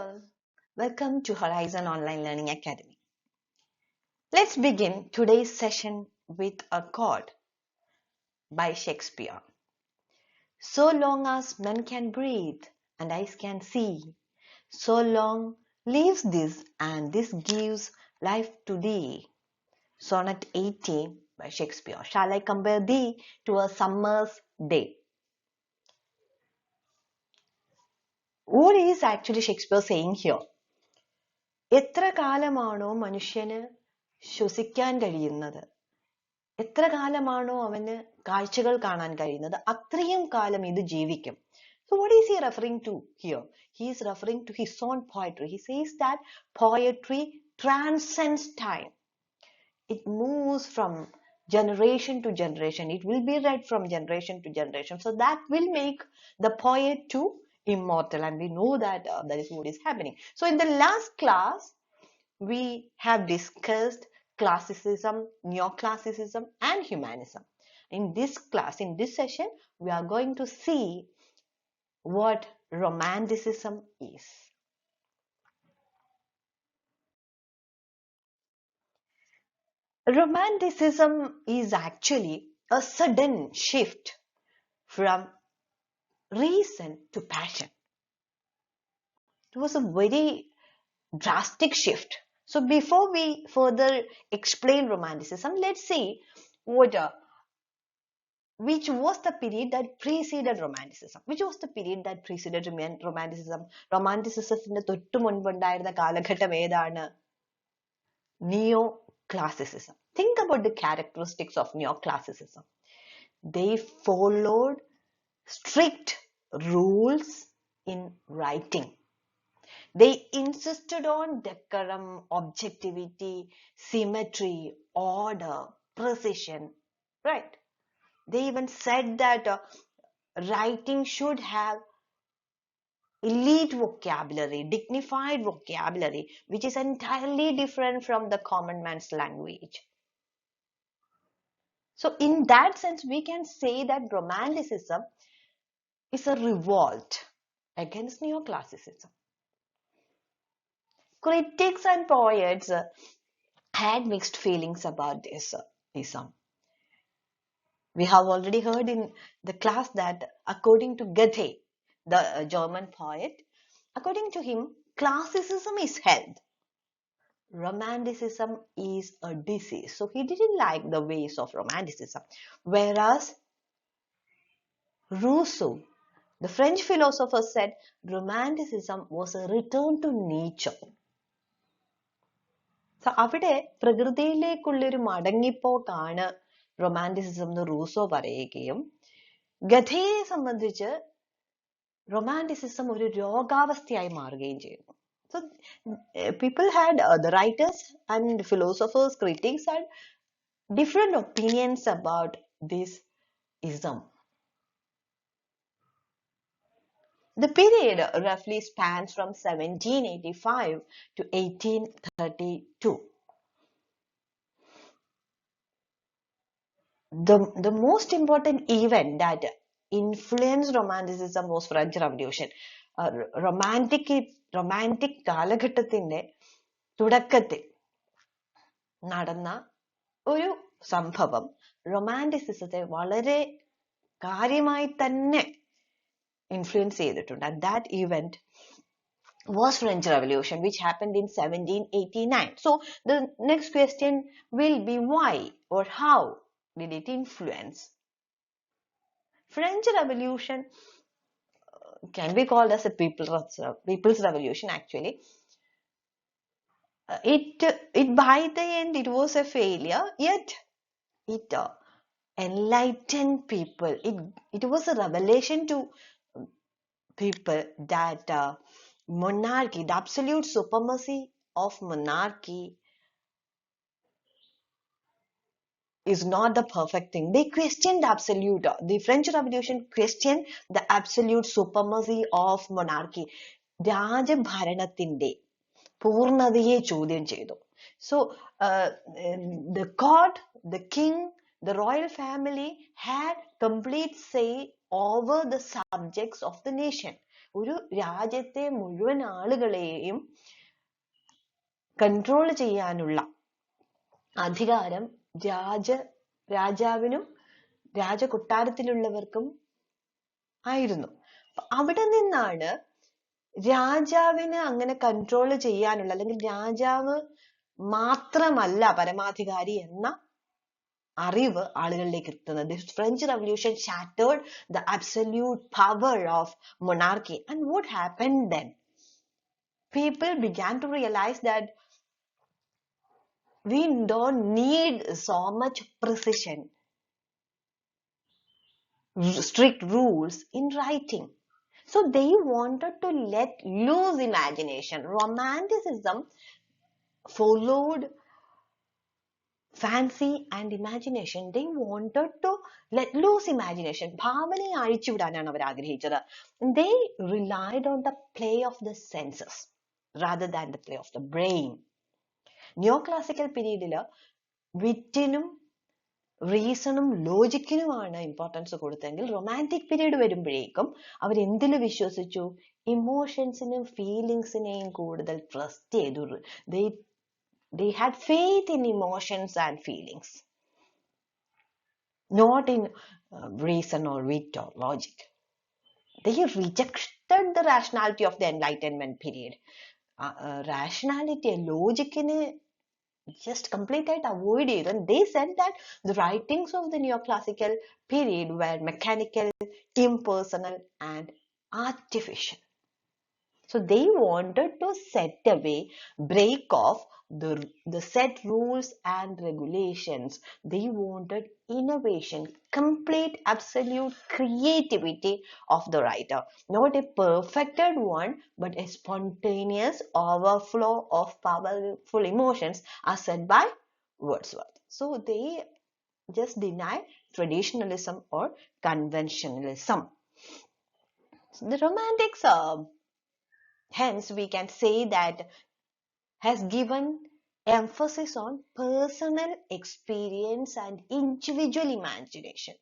all, welcome to Horizon Online Learning Academy. Let's begin today's session with a quote by Shakespeare. So long as men can breathe and eyes can see, so long lives this and this gives life to thee. Sonnet 18 by Shakespeare. Shall I compare thee to a summer's day? What is actually Shakespeare saying here? എത്ര കാലമാണോ മനുഷ്യന് ശ്വസിക്കാൻ കഴിയുന്നത്, എത്ര കാലമാണോ അവന് കാഴ്ചകൾ കാണാൻ കഴിയുന്നത്, അത്രയും കാലം ഇത് ജീവിക്കും. So what is he referring to here? He is referring to his own poetry. He says that poetry transcends time. It moves from generation to generation. It will be read from generation to generation. So that will make the poet too immortal, and we know that that is what is happening. So in the last class we have discussed classicism, neoclassicism and humanism. In this class, in this session, we are going to see what romanticism is. Romanticism is actually a sudden shift from reason to passion. It was a very drastic shift. So before we further explain romanticism, let's see which was the period that preceded romanticism. Which was the period that preceded romanticism? Romanticismത്തിന്റെ തൊട്ടു മുൻപുണ്ടായിരുന്ന കാലഘട്ടം ഏതാണ്? Neoclassicism. Think about the characteristics of neoclassicism. They followed strict rules in writing. They insisted on decorum, objectivity, symmetry, order, precision, right? They even said that writing should have elite vocabulary, dignified vocabulary, which is entirely different from the common man's language. So in that sense, we can say that romanticism is a revolt against neoclassicism. Critics and poets had mixed feelings about this ism. We have already heard in the class that according to Goethe, the German poet, according to him, classicism is health. Romanticism is a disease. So he didn't like the ways of romanticism. Whereas Rousseau, the French philosopher, said romanticism was a return to nature. So അവിടെ പ്രകൃതിയിലേക്കുള്ളൊരു മടങ്ങിപ്പോക്കാണ് romanticism എന്ന് Rousseau പറയുകയും, ഗഥയെ സംബന്ധിച്ച് romanticism ഒരു രോഗാവസ്ഥയായി മാറുകയും ചെയ്യുന്നു. So people had, the writers and philosophers, critics had different opinions about this ism. The period roughly spans from 1785 to 1832. The most important event that influenced romanticism was French Revolution. Romantic കാലഘട്ടത്തിന്റെ തുടക്കത്തിൽ നടന്ന ഒരു സംഭവം റൊമാൻറ്റിസിസത്തെ വളരെ കാര്യമായി തന്നെ influence ചെയ്തിട്ടുണ്ട്. And that event was French Revolution, which happened in 1789. So the next question will be why or how did it influence? French Revolution can be called as a people's revolution actually. It by the end it was a failure, yet it enlightened people. It was a revelation to people that monarchy, the absolute supremacy of monarchy is not the perfect thing. They questioned the French Revolution questioned the absolute supremacy of monarchy. രാജഭരണത്തിന്റെ പൂർണ്ണതയെ ചോദ്യം ചെയ്തു. So the court, the king, the royal family had complete say over the subjects of the nation. ഒരു രാജ്യത്തെ മുഴുവൻ ആളുകളെയും control ചെയ്യാനുള്ള അധികാരം രാജാവിനും രാജകൊട്ടാരത്തിലുള്ളവർക്കും ആയിരുന്നു. അവിടെ നിന്നാണ് രാജാവിന് അങ്ങനെ കൺട്രോൾ ചെയ്യാനുള്ള, അല്ലെങ്കിൽ രാജാവ് മാത്രമല്ല പരമാധികാരി എന്ന അറിവ് ആളുകളിലേക്ക് എത്തുന്നത്. The French Revolution shattered the absolute power of monarchy. And what happened then? People began to realize that we don't need so much precision, strict rules in writing. So they wanted to let loose imagination. Romanticism followed fancy and imagination. They wanted to let loose imagination. ഭാവനയെ അഴിച്ചുവിടാനാണ് അവർ ആഗ്രഹിച്ചത്. They relied on the play of the senses rather than the play of the brain. Neoclassical period വിറ്റിനും റീസണും ലോജിക്കിനുമാണ് importance കൊടുത്തെങ്കിൽ romantic period വരുമ്പോഴേക്കും അവർ എന്തിൽ വിശ്വസിച്ചു? ഇമോഷൻസിനും ഫീലിങ്സിനെയും കൂടുതൽ ട്രസ്റ്റ് ചെയ്തു. They had faith in emotions and feelings, not in reason or wit or logic. They rejected the rationality of the Enlightenment period. Rationality, logicine just completely avoided, and they said that the writings of the neoclassical period were mechanical, impersonal, and artificial. So they wanted to set away, break off the set rules and regulations. They wanted innovation, complete, absolute creativity of the writer. Not a perfected one, but a spontaneous overflow of powerful emotions, as said by Wordsworth. So they just deny traditionalism or conventionalism. So the Romantics, hence we can say that, has given emphasis on personal experience and individual imagination.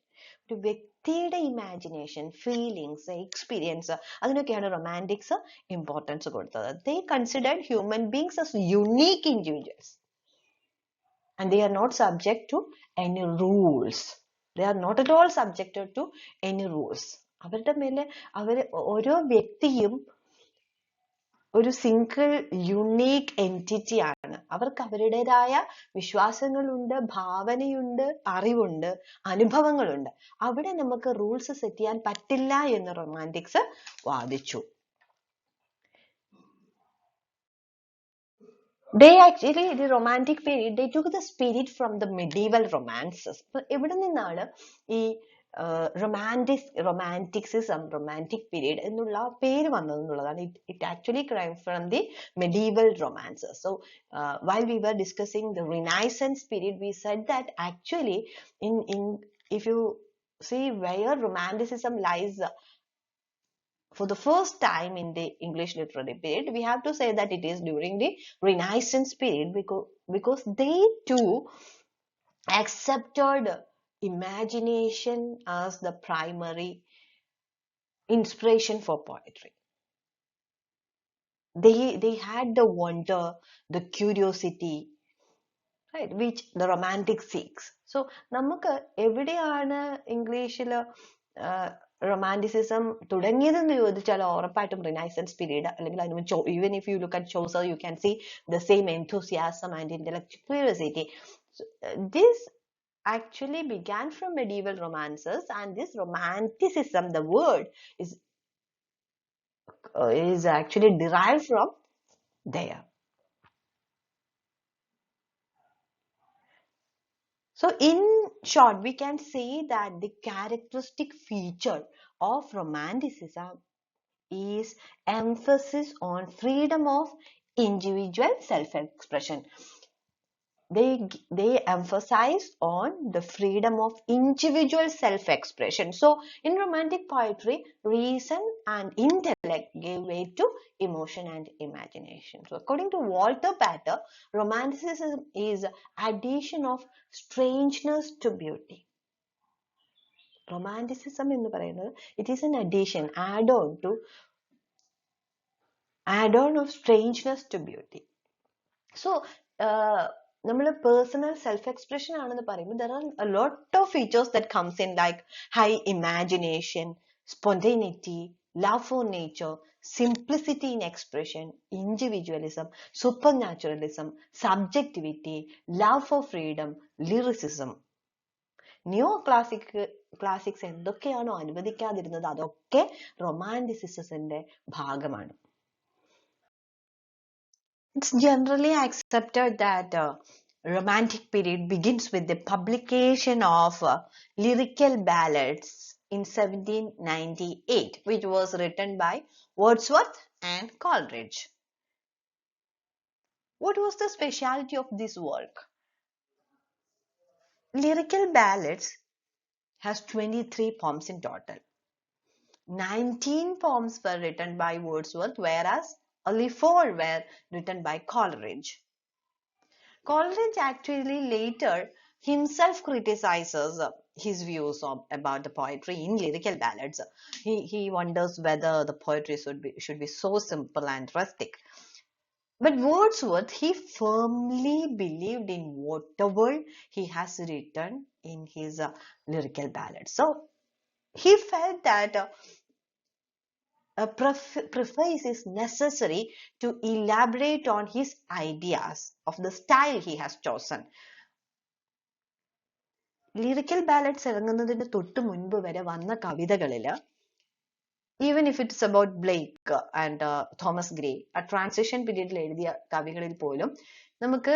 ഒരു വ്യക്തിയുടെ imagination, feelings, experience, അതിനൊക്കെയാണ് romantics importance കൊടുത്തത്. They considered human beings as unique individuals and they are not subject to any rules. They are not at all subjected to any rules. അവരുടെ മേലെ ഓരോ വ്യക്തിയും ഒരു single unique entity ആണ്. അവർക്ക് അവരുടേതായ വിശ്വാസങ്ങളുണ്ട്, ഭാവനയുണ്ട്, അറിവുണ്ട്, അനുഭവങ്ങളുണ്ട്. അവിടെ നമുക്ക് റൂൾസ് സെറ്റ് ചെയ്യാൻ പറ്റില്ല എന്ന് റൊമാൻറ്റിക്സ് വാദിച്ചു. They actually, the romantic period, they took the spirit from the medieval romances. എവിടെ നിന്നാണ് ഈ romanticism, romantic period എന്നുള്ള പേര് വന്നതെന്നുള്ളതാണ്. It actually came from the medieval romances. So while we were discussing the Renaissance period, we said that actually if you see where romanticism lies for the first time in the English literary period, we have to say that it is during the Renaissance period, because they too accepted imagination as the primary inspiration for poetry. They had the wonder, the curiosity, right, which the romantic seeks. So നമുക്ക് എവിടെയാണ് ഇംഗ്ലീഷിൽ romanticism തുടങ്ങിയതെന്ന് ചോദിച്ചാൽ ഉറപ്പായിട്ടും renaissance period, അല്ലെങ്കിൽ അതിന് even if you look at Chaucer, you can see the same enthusiasm and intellectual curiosity. So, this actually began from medieval romances, and this romanticism, the word is actually derived from there. So in short, we can say that the characteristic feature of romanticism is emphasis on freedom of individual self-expression. They emphasize on the freedom of individual self-expression. So in romantic poetry, reason and intellect gave way to emotion and imagination. So according to Walter Pater, romanticism is addition of strangeness to beauty. Romanticism എന്ന് പറയുന്നത്, it is an addition, add on to add-on of strangeness to beauty. So, നമ്മൾ personal self-expression ആണെന്ന് പറയുമ്പോൾ there are a lot of features that comes in, like high imagination, spontaneity, love for nature, simplicity in expression, individualism, supernaturalism, subjectivity, love for freedom, lyricism. New classics എന്തൊക്കെയാണോ അനുവദിക്കാതിരുന്നത് അതൊക്കെ റൊമാൻറ്റിസിസത്തിന്റെ ഭാഗമാണ്. It's generally accepted that Romantic period begins with the publication of lyrical ballads in 1798, which was written by Wordsworth and Coleridge. What was the speciality of this work? Lyrical ballads has 23 poems in total. 19 poems were written by Wordsworth, whereas only 4 were written by Coleridge. Coleridge actually later himself criticizes his views about the poetry in lyrical ballads. He wonders whether the poetry should be so simple and rustic. But Wordsworth, he firmly believed in whatever he has written in his lyrical ballads. So he felt that a preface is necessary to elaborate on his ideas of the style he has chosen. Lyrical ballads ഇറങ്ങുന്നതിന് തൊട്ട് മുൻപ് വരെ വന്ന കവിതകളില്, even if it's about Blake and Thomas Gray, ആ transition പീരീഡിൽ എഴുതിയ കവികളിൽ പോലും നമുക്ക്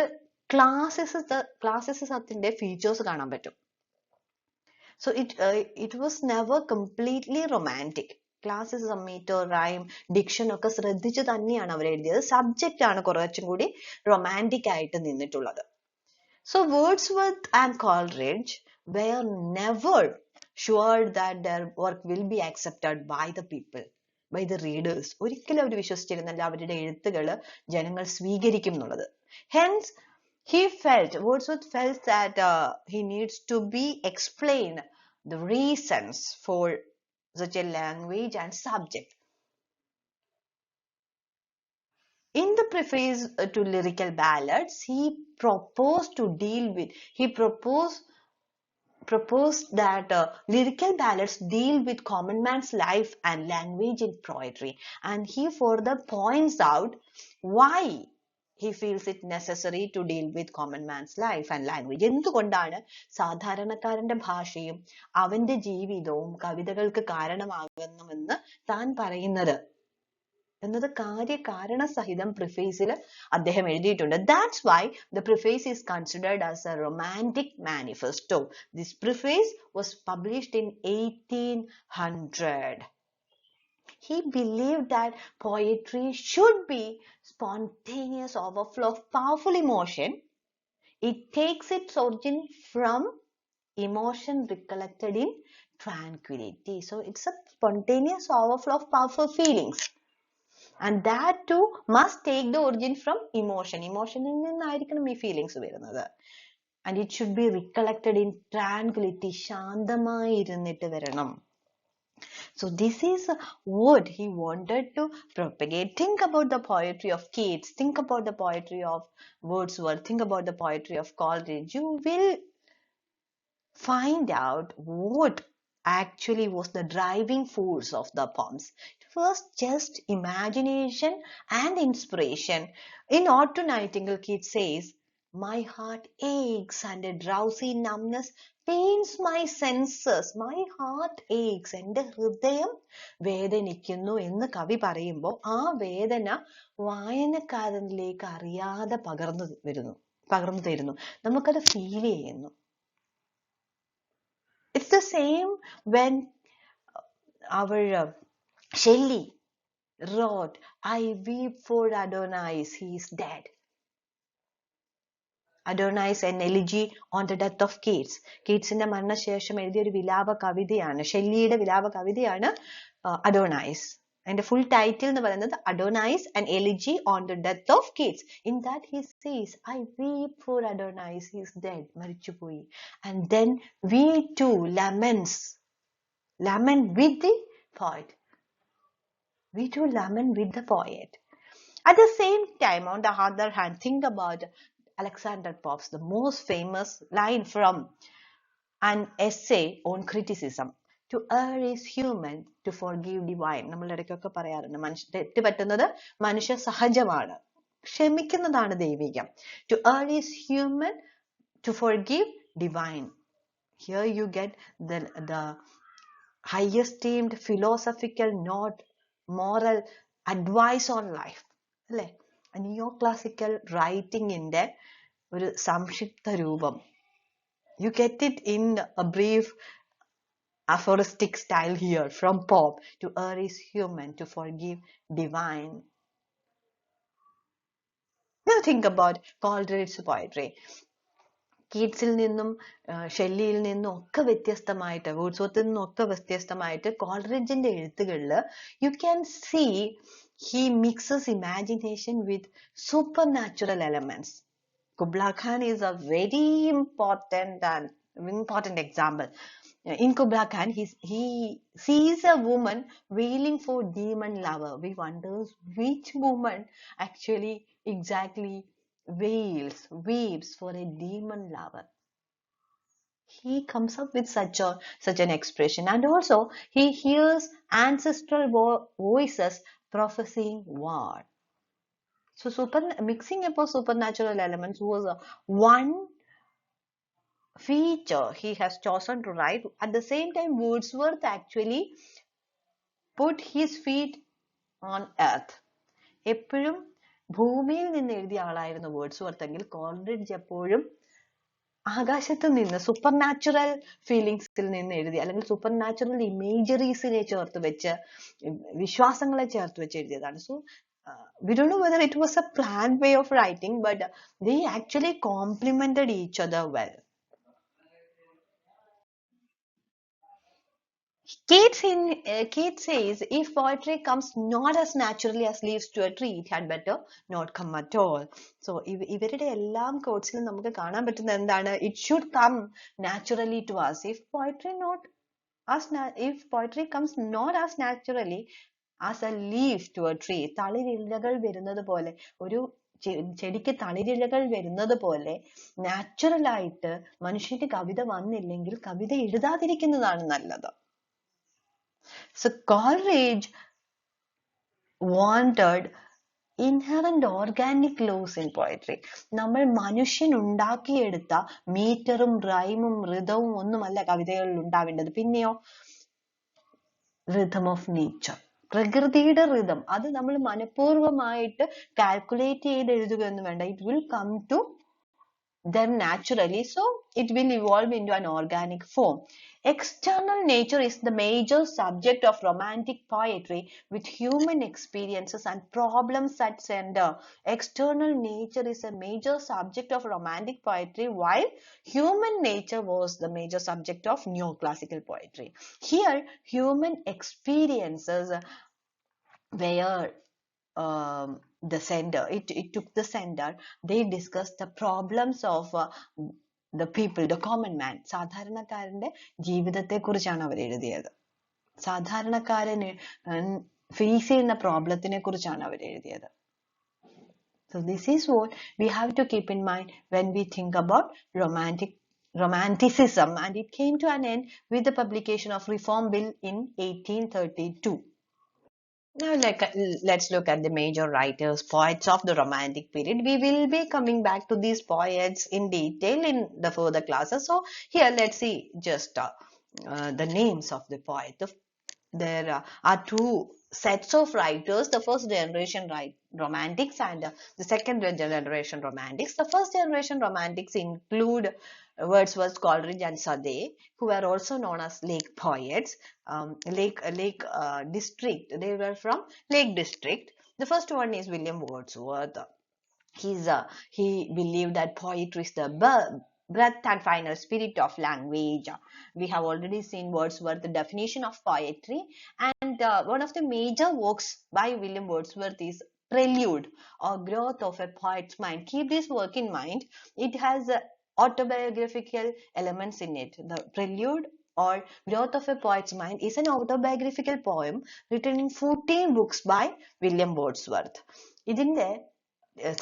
ക്ലാസിസിസത്തിന്റെ ഫീച്ചേഴ്സ് കാണാൻ പറ്റും. So it was never completely romantic. Classicism, metre, rhyme, diction ഒക്കെ ശ്രദ്ധിച്ച് തന്നെയാണ് അവർ എഴുതിയത്. സബ്ജക്റ്റ് ആണ് കുറച്ചും കൂടി റൊമാൻറ്റിക് ആയിട്ട് നിന്നിട്ടുള്ളത്. So Wordsworth and Coleridge were never sure that their work will be accepted by the people, by the readers. ഒരിക്കലും അവർ വിശ്വസിച്ചിരുന്നില്ല അവരുടെ എഴുത്തുകൾ ജനങ്ങൾ സ്വീകരിക്കും എന്നുള്ളത്. Hence, Wordsworth felt that he needs to be explained the reasons for such a language and subject. In the preface to lyrical ballads, he proposed that lyrical ballads deal with common man's life and language in poetry, and he further points out why he feels it necessary to deal with common man's life and language. എന്തുകൊണ്ടാണ് സാധാരണക്കാരന്റെ ഭാഷയും അവന്റെ ജീവിതവും കവിതകൾക്ക് കാരണമാകുന്നുവെന്ന് താൻ പറയുന്നത് എന്നത് കാര്യകാരണസഹിതം പ്രിഫേസിൽ അദ്ദേഹം എഴുതിയിട്ടുണ്ട്. That's why the preface is considered as a romantic manifesto. This preface was published in 1800. He believed that poetry should be spontaneous overflow of powerful emotion. It takes its origin from emotion recollected in tranquility. So it's a spontaneous overflow of powerful feelings. And that too must take the origin from emotion. Emotionil നിന്നായിരിക്കണം ഈ feelings വരുന്നത്. And it should be recollected in tranquility. ശാന്തമായി ഇരുന്നിട്ട് വരണം. So this is what he wanted to propagate. Think about the poetry of Keats. Think about the poetry of Wordsworth. Think about the poetry of Coleridge. You will find out what actually was the driving force of the poems. It was just imagination and inspiration. In Ode to Nightingale, Keats says, "My heart aches and a drowsy numbness pains my senses." My heart aches. എൻ്റെ ഹൃദയം വേദനിക്കുന്നു എന്ന് കവി പറയുമ്പോൾ ആ വേദന വായനക്കാരനിലേക്ക് അറിയാതെ പകർന്നു തരുന്നു. നമുക്കത് ഫീൽ ചെയ്യുന്നു. It's the same when our Shelley wrote, "I weep for Adonais, he is dead." Adonais, an elegy on the death of Keats. Keatsന്റെ മരണശേഷം എഴുതിയ ഒരു വിലാപ കവിതയാണ്, ഷെല്ലിയുടെ വിലാപ കവിതയാണ് അഡോണൈസ്. അതിന്റെ ഫുൾ ടൈറ്റിൽ എന്ന് പറയുന്നത് Adonais, an elegy on the death of Keats. In that he says, "I weep for Adonais, he is dead," മരിച്ചുപോയി. And then we too lament with the poet. We too lament with the poet. At the same time, on the other hand, think about Alexander Pope's the most famous line from an essay on criticism. To err is human, to forgive divine. നമ്മൾ ഇടയ്ക്കൊക്കെ പറയാറുണ്ട് തെറ്റ് പറ്റുന്നത് മനുഷ്യ സഹജമാണ്, ക്ഷമിക്കുന്നതാണ് ദൈവികം. To err is human, to forgive divine. Here you get the highest esteemed philosophical note, moral advice on life. അല്ലേ? നിയോ classical റൈറ്റിംഗിന്റെ ഒരു സംക്ഷിപ്ത രൂപം. You get it in a brief aphoristic style here from Pope. To err is human, to forgive divine. Now think about Coleridge's poetry. കീറ്റ്സിൽ നിന്നും ഷെല്ലിയിൽ നിന്നും ഒക്കെ വ്യത്യസ്തമായിട്ട്, വൂഡ്സ്വർത്തിൽ നിന്നും ഒക്കെ വ്യത്യസ്തമായിട്ട് കോൾറിഡ്ജിന്റെ എഴുത്തുകളിൽ you can see he mixes imagination with supernatural elements. Kubla Khan is a very important example. In Kubla Khan, he sees a woman wailing for demon lover. We wonders which woman actually exactly weeps for a demon lover. He comes up with such an expression, and also he hears ancestral voices prophesying war. So mixing up of supernatural elements was one feature he has chosen to write. At the same time, Wordsworth actually put his feet on earth. എപ്പോഴും ഭൂമിയിൽ നിന്ന് എഴുതിയ ആളായിരുന്നു Wordsworth എങ്കിൽ Coleridge എപ്പോഴും ആകാശത്ത് നിന്ന് super natural ഫീലിങ്സിൽ നിന്ന് എഴുതി, അല്ലെങ്കിൽ സൂപ്പർ നാച്ചുറൽ ഇമേജറീസിനെ ചേർത്ത് വെച്ച്, വിശ്വാസങ്ങളെ ചേർത്ത് വെച്ച് എഴുതിയതാണ്. So we don't know whether it was a planned way of writing, but they actually complemented each other well. Keats says, if poetry comes not as naturally as leaves to a tree, it had better not come at all. So ഇവരുടെ എല്ലാം കോട്സിലും നമുക്ക് കാണാൻ പറ്റുന്ന എന്താണ്? It should come naturally to us. If poetry comes not as naturally as a leaf to a tree, തളിരിലകൾ വരുന്നത് പോലെ, ഒരു ചെടിക്ക് തളിരിലകൾ വരുന്നത് പോലെ നാച്ചുറൽ ആയിട്ട് മനുഷ്യന്റെ കവിത വന്നില്ലെങ്കിൽ കവിത എഴുതാതിരിക്കുന്നതാണ് നല്ലത്. So Coleridge wanted inherent organic laws in poetry. നമ്മൾ മനുഷ്യൻ ഉണ്ടാക്കിയെടുത്ത മീറ്ററും റൈമും ഋതവും ഒന്നുമല്ല കവിതകളിൽ ഉണ്ടാവേണ്ടത്. പിന്നെയോ rhythm of nature, പ്രകൃതിയുടെ rhythm. അത് നമ്മൾ മനഃപൂർവ്വമായിട്ട് കാൽക്കുലേറ്റ് ചെയ്ത് എഴുതുകയൊന്നും വേണ്ട. It will come to them naturally, so it will evolve into an organic form. External nature is the major subject of romantic poetry, with human experiences and problems at center. External nature is a major subject of romantic poetry, while human nature was the major subject of neoclassical poetry. Here, human experiences were the center. It took the center. They discussed the problems of the people, the common man. സാധാരണക്കാരന്റെ ജീവിതത്തെ കുറിച്ചാണ് അവർ എഴുതിയത്. സാധാരണക്കാരൻ face ചെയ്യുന്ന പ്രോബ്ലത്തിനെ കുറിച്ചാണ് അവർ എഴുതിയത്. So this is what we have to keep in mind when we think about Romanticism, and it came to an end with the publication of Reform Bill in 1832. Now let's look at the major writers, poets of the Romantic period. We will be coming back to these poets in detail in the further classes. So here let's see just the names of the poets. There are two sets of writers, the first generation Romantics and the second generation Romantics. The first generation Romantics include Wordsworth, Coleridge and Sade, who were also known as Lake poets. Lake district. They were from Lake district. The first one is William Wordsworth. He believed that poetry is the breath and final spirit of language. We have already seen Wordsworth's definition of poetry, and one of the major works by William Wordsworth is Prelude, or Growth of a Poet's Mind. Keep this work in mind. It has autobiographical elements in it. The Prelude or Growth of a Poet's Mind is an autobiographical poem written in 14 books by William Wordsworth. ഇതിന്റെ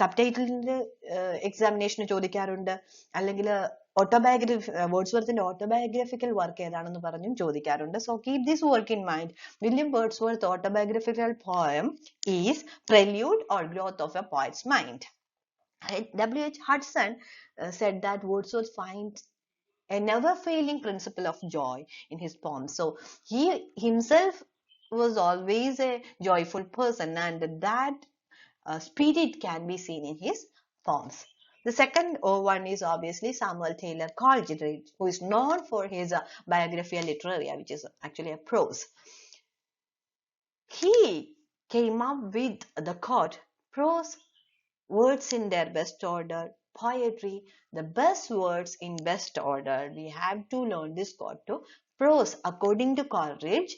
സബ്ടൈറ്റിലിന്റെ എക്സാമിനേഷന് ചോദിക്കാറുണ്ട്, അല്ലെങ്കിൽ വേർഡ്സ്വർത്തിന്റെ autobiographical work ഏതാണെന്ന് പറഞ്ഞും ചോദിക്കാറുണ്ട്. So keep this work in mind. William Wordsworth autobiographical poem is Prelude or Growth of a Poet's Mind. W.H. Hudson said that Wordsworth finds a never-failing principle of joy in his poems. So he himself was always a joyful person, and that spirit can be seen in his poems. The second one is obviously Samuel Taylor Coleridge, who is known for his Biographia Literaria, which is actually a prose. He came up with the quote, "Prose, words in their best order, poetry, the best words in best order." We have to learn this quote too. Prose, according to Coleridge,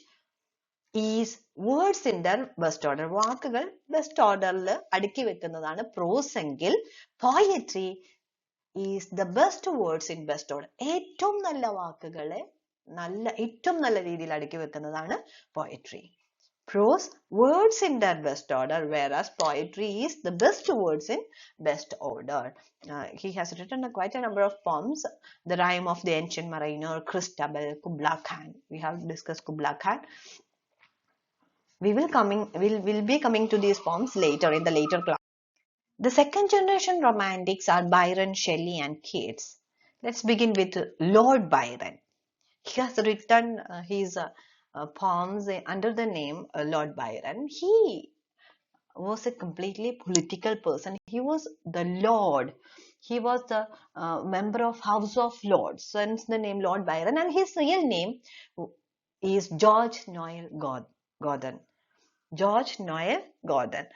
is words in their best order. വാക്കുകൾ best ഓർഡറിൽ അടുക്കി വെക്കുന്നതാണ് പ്രോസ് എങ്കിൽ, poetry is the best words in best order. ഏറ്റവും നല്ല വാക്കുകളെ ഏറ്റവും നല്ല രീതിയിൽ അടുക്കി വെക്കുന്നതാണ് poetry. Prose, words in their best order, whereas poetry is the best words in best order. He has written quite a number of poems. The Rime of the Ancient Mariner, Christabel, Kubla Khan. We have discussed Kubla Khan. We'll be coming to these poems later in the later class. The second generation romantics are Byron, Shelley, and Keats. Let's begin with Lord Byron. He has written his poems under the name Lord Byron. He was a completely political person. He was the Lord. He was the member of House of Lords, hence the name Lord Byron. And his real name is George Noel Gordon. George Noel Gordon.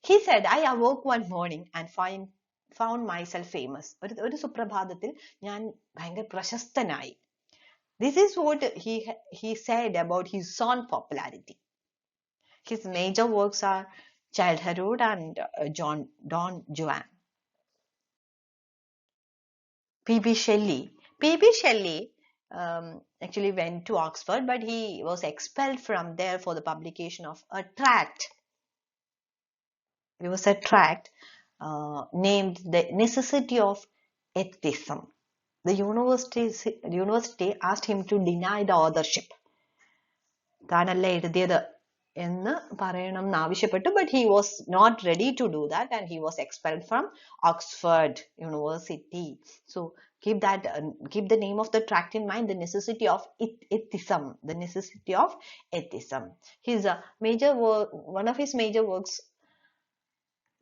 He said, "I awoke one morning and found myself famous." ഒരു സുപ്രഭാതത്തിൽ ഞാൻ ഭയങ്കര പ്രശസ്തനായി. This is what he said about his own popularity. His major works are Childhood and Don Juan. P.B. Shelley. P.B. Shelley actually went to Oxford, but he was expelled from there for the publication of a tract. It was a tract named The Necessity of Atheism. The university asked him to deny the authorship. താനല്ല എഴുതിയത് എന്ന് പറയണം എന്ന് ആവശ്യപ്പെട്ടു, but he was not ready to do that and he was expelled from Oxford University. So keep the name of the tract in mind, The Necessity of Atheism. The Necessity of Atheism. His one of his major works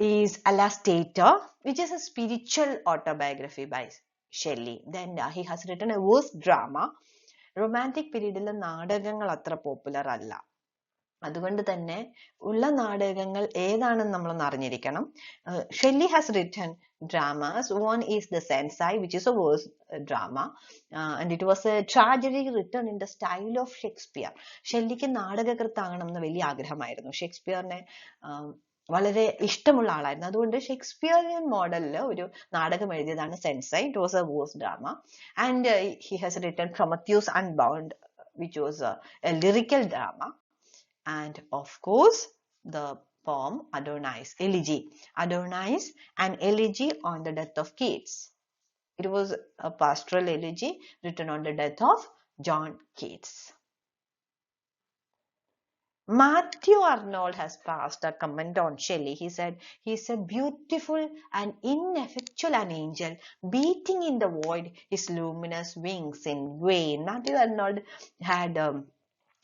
is Alastair, which is a spiritual autobiography by Shelley. Then he has written a verse drama. Romantic periodile നാടകങ്ങൾ അത്ര popular അല്ല. അതുകൊണ്ട് തന്നെ ഉള്ള നാടകങ്ങൾ ഏതാണെന്ന് നമ്മളൊന്ന് അറിഞ്ഞിരിക്കണം. Shelley has written dramas. One is The Cenci, which is a verse drama, and it was a tragedy written in the style of Shakespeare. ഷെല്ലിക്ക് നാടകകൃത്താകണം എന്ന് വലിയ ആഗ്രഹമായിരുന്നു. ഷേക്സ്പിയറിനെ വളരെ ഇഷ്ടമുള്ള ആളായിരുന്നു. അതുകൊണ്ട് ഷേക്സ്പിയറിയൻ മോഡലിൽ ഒരു നാടകം എഴുതിയതാണ് Cenci. It was a verse drama. And he has written Prometheus Unbound, which was a lyrical drama. And of course, the poem Adonais, Elegy. Adonais, an elegy on the death of Keats. It was a pastoral elegy written on the death of John Keats. Matthew Arnold has passed a comment on Shelley. He said, "He is a beautiful and ineffectual an angel, beating in the void his luminous wings in vain." Matthew Arnold had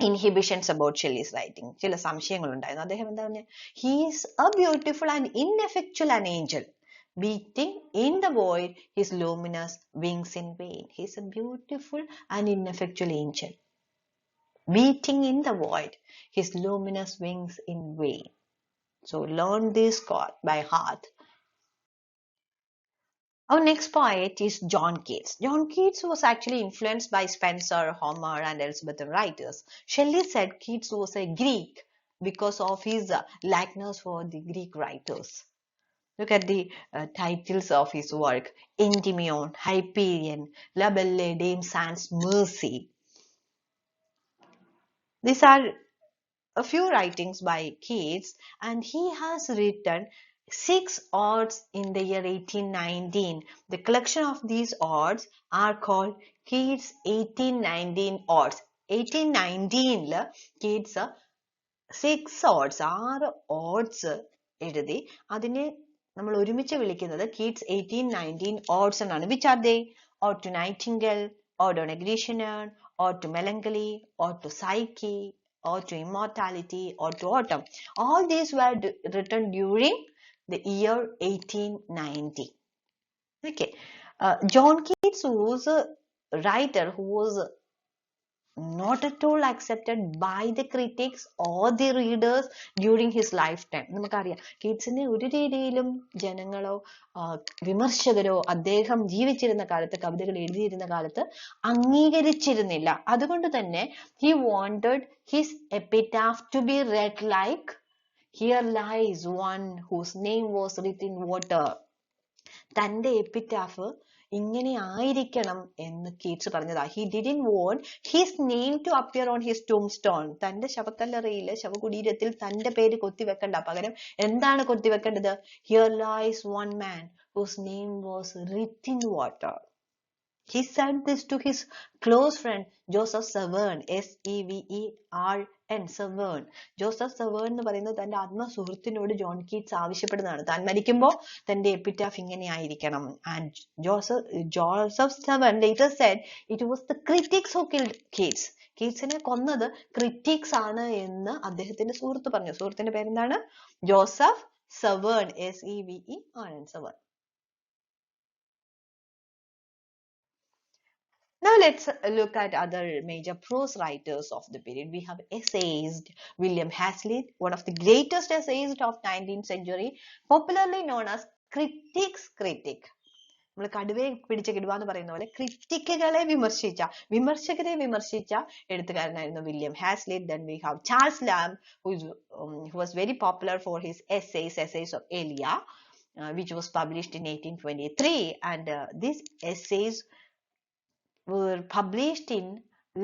inhibitions about Shelley's writing. ചില സംശയങ്ങൾ ഉണ്ടായിരുന്നു. അദ്ദേഹം എന്താ പറഞ്ഞത്? "He is a beautiful and ineffectual an angel, beating in the void his luminous wings in vain." He is a beautiful and ineffectual angel, beating in the void his luminous wings in vain. So learn this quote by heart. Our next poet is John Keats. John Keats was actually influenced by Spenser, Homer, and Elizabethan writers. Shelley said Keats was a Greek because of his likeness for the Greek writers. Look at the titles of his work: Endymion, Hyperion, La Belle Dame Sans Mercy. These are a few writings by Keats, and he has written 6 odes in the year 1819. The collection of these odes are called Keats 1819 odes. 1819 Keats 6 odes എഴുതി. അതിനെ നമ്മൾ ഒരുമിച്ച് വിളിക്കുന്നത് Keats 1819 odes എന്നാണ്. Which are they? Ode to Nightingale, Ode on a Grecian, Ode to Melancholy, Ode to Psyche, Ode to Immortality, Ode to Autumn. All these were written during the year 1890. Okay. John Keats was a writer who was not at all accepted by the critics or the readers during his lifetime. നമുക്കറിയാം കീറ്റ്സിനെ ഒരു രീതിയിലും ജനങ്ങളോ വിമർശകരോ അദ്ദേഹം ജീവിച്ചിരുന്ന കാലത്ത് കവിതകൾ എഴുതിയിരുന്ന കാലത്ത് അംഗീകരിച്ചിരുന്നില്ല. അതുകൊണ്ട് തന്നെ he wanted his epitaph to be read like, "Here lies one whose name was written in water." തന്റെ എപ്പിറ്റാഫ് ഇങ്ങനെ ആയിരിക്കണം എന്ന് കീറ്റ്സ് പറഞ്ഞതാ. He didn't want his name to appear on his tombstone. തന്റെ ശവക്കല്ലറയിലെ ശവകുടീരത്തിൽ തന്റെ പേര് കൊത്തിവെക്കണ്ട. പകരം എന്താണ് കൊത്തിവെക്കേണ്ടത്? Here lies one man whose name was written in water. He said this to his close friend Joseph Severn, Severn. Severn. Joseph Severn എന്ന് പറയുന്നത് തന്റെ ആത്മസുഹൃത്തിനോട് John Keats ആവശ്യപ്പെടുന്നതാണ്. താൻ മരിക്കുമ്പോൾ തന്റെ എപ്പിറ്റാഫ് ഇങ്ങനെ ആയിരിക്കണം. And Joseph Severn later said it was the critics who killed Keats. കീറ്റ്സിനെ കൊന്നത് critics ആണ് എന്ന് അദ്ദേഹത്തിന്റെ സുഹൃത്ത് പറഞ്ഞു. സുഹൃത്തിന്റെ പേരെന്താണ്? Joseph Severn, Severn. Now let's look at other major prose writers of the period. We have essayist William Hazlitt, one of the greatest essayists of 19th century, popularly known as critics critic. നമ്മൾ കടുവയെ പിടിച്ച കിടുവ എന്ന് പറയുന്ന പോലെ ക്രിറ്റിക്കുകളെ വിമർശകരെ വിമർശിച്ച എഴുത്തുകാരനായിരുന്നു William ഹാസ്ലിറ്റ്. Then we have Charles Lamb, who was very popular for his essays of Elia, which was published in 1823, and these essays were published in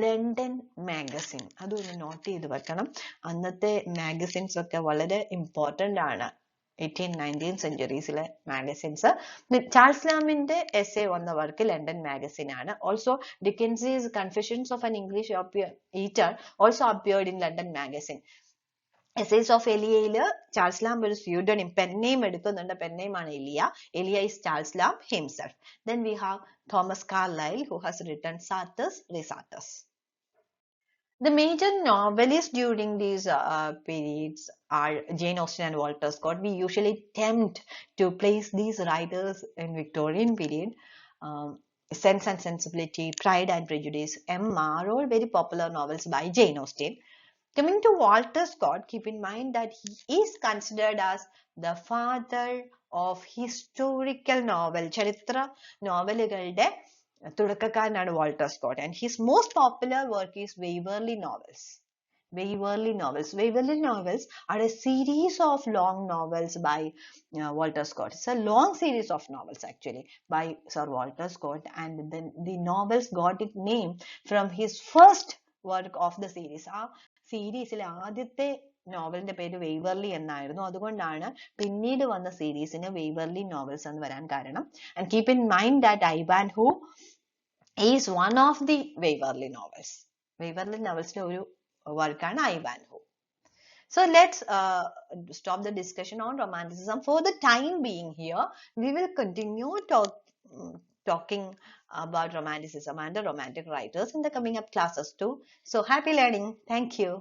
London magazine. അതൊന്ന് note ചെയ്ത് വെക്കണം. അന്നത്തെ മാഗസിൻസ് ഒക്കെ വളരെ ഇമ്പോർട്ടന്റ് ആണ്. 18-19 സെഞ്ചുറീസിലെ മാഗസിൻസ്. ചാൾസ് ലാമിന്റെ essay വന്ന വർക്ക് ലണ്ടൻ മാഗസിൻ ആണ്. Also De Quincey's confessions of an English eater also appeared in London magazine. Essays of Eliya, Charles Lamb ഒരു pseudonym, pen name എടുക്കുന്നുണ്ട്. pen name ആണ് Elia. Elia is Charles Lamb himself. Then we have Thomas Carlyle, who has written Sartor's Resartus. The major novelists during these periods are Jane Austen and Walter Scott. We usually attempt to place these writers in Victorian period. Sense and Sensibility, Pride and Prejudice, Emma are all very popular novels by Jane Austen. Coming to Walter Scott, keep in mind that he is considered as the father of historical novel. ചരിത്ര നോവലുകളുടെ തുടക്കക്കാരനാണ് Walter Scott. And his most popular work is Waverley novels. Waverley novels are a series of long novels by Walter Scott. It's a long series of novels actually by Sir Walter Scott, and then the novels got its name from his first work of the series. ആ സീരീസിലെ ആദ്യത്തെ നോവലിന്റെ പേര് Waverley എന്നായിരുന്നു. അതുകൊണ്ടാണ് പിന്നീട് വന്ന സീരീസിന് Waverley novels എന്ന് വരാൻ കാരണം. And keep in mind that Ivanhoe is one of the Waverley novels. Waverley നോവൽസിന്റെ ഒരു വർക്കാണ് ഐവാൻഹോ. So let's stop the discussion on Romanticism for the time being here. We will continue talking about Romanticism and the Romantic writers in the coming up classes too. So happy learning. Thank you.